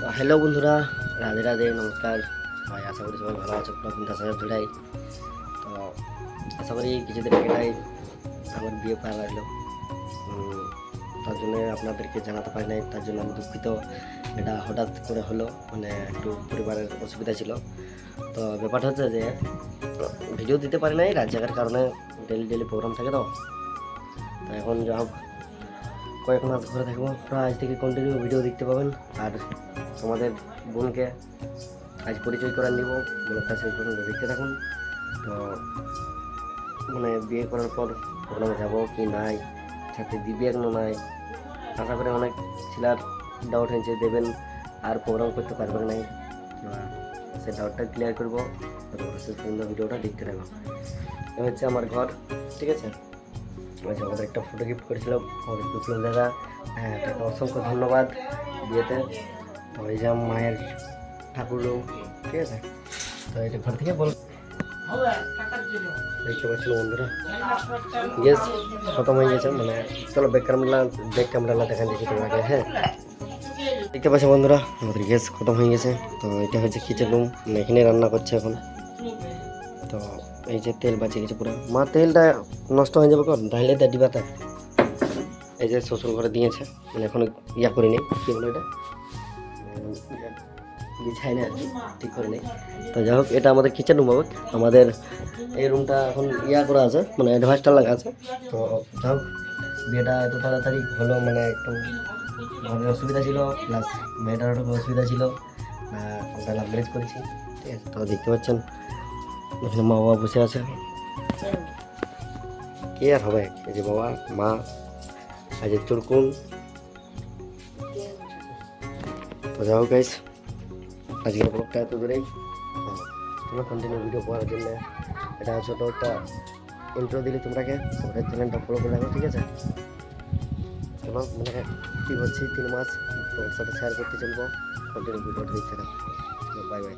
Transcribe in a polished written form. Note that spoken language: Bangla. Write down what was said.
তো হ্যালো বন্ধুরা, রাধে রাধে, নমস্কার সবাই। আশা করি সবাই ভালো আছো। পুরো 50,000 জুড়াই। তো আশা করি কিছুদিন আগেটাই আমার বিয়ে পাওয়া লাগলো। তার জন্য আপনাদেরকে জানাতে পারি নাই, তার জন্য আমি দুঃখিত। এটা হঠাৎ করে হলো, মানে একটু পরিবারের অসুবিধা ছিল। তো ব্যাপারটা হচ্ছে যে ভিডিও দিতে পারি নাই রাত জাগার কারণে। ডেলি ডেলি প্রোগ্রাম থাকে, তো এখন যা হোক কয়েক মাস ঘরে থাকবো, প্রায় আজ থেকে কন্টিনিউ ভিডিও দেখতে পাবেন। আর তোমাদের বোনকে আজ পরিচয় করে নিব, ব্লগটা শেষ পর্যন্ত দেখতে থাকুন। তো মানে বিয়ে করার পর প্রোগ্রামে যাবো কি নাই, সাথে দিবি এক নাই, আশা করে অনেক ছেলের ডাউট হয়েছে দেবেন আর প্রোগ্রাম করতে পারবেন নাই, সে ডাউটটা ক্লিয়ার করবো। শেষ পর্যন্ত ভিডিওটা দেখতে থাকবো। এ হচ্ছে আমার ঘর, ঠিক আছে। আমাদের একটা ফটো গিফট করেছিল আমাদের বিপ্লব দাদা, তাকে অসংখ্য ধন্যবাদ বিয়েতে। তো এই যে মায়ের ঠাকুর রুম, ঠিক আছে। তো এটা ঘর থেকে বল দেখতে পাচ্ছিল বন্ধুরা, গ্যাস খতম হয়ে গেছে। মানে চলো ব্যাক ক্যামেরা দেখা দিচ্ছি তোমাকে। হ্যাঁ, দেখতে পাচ্ছ বন্ধুরা, আমাদের গ্যাস খতম হয়ে গেছে। তো এটা হচ্ছে কিচেন রুম, মানে এখানে রান্না করছে এখন। তো এই যে তেল বাঁচিয়ে গেছে পুরো, মা তেলটা নষ্ট হয়ে যাবে কখন ঢাইলে দেয় ডিবাটা। এই যে শ্বশুর ঘরে দিয়েছে, মানে এখন ইয়া করিনি, কী বলো এটা বিছাই না, ঠিক করে নেই। তো যাই হোক, এটা আমাদের কিচেন রুম হবে। আমাদের এই রুমটা এখন ইয়া করা আছে, মানে অ্যাডভান্সটা লাগা আছে। তো যাই হোক, বিয়েটা এত তাড়াতাড়ি হলো, মানে একটু ঘরের অসুবিধা ছিল, প্লাস মেয়েটার একটু অসুবিধা ছিল। আমরা লাভ ম্যারেজ করেছি, ঠিক আছে। তো দেখতে পাচ্ছেন এখানে মা বাবা বসে আছে। কে আর হবে, এই যে বাবা মা, আজ চুরকুন। তো যাই হোক গাইস, আজকের ব্লগটা এত দূরেই। তোমরা কন্টিনিউ ভিডিও পাওয়ার জন্য এটা ছোটো একটা ইন্ট্রো দিলে তোমরাকে, তোমাদের চ্যানেলটা ফলো করে রাখো, ঠিক আছে। চলো, মানে কী হচ্ছে 3 মাস তোমার সাথে শেয়ার করতে চলবো, কন্টিনিউ ভিডিওটা দেখতে থাকো। Bye bye.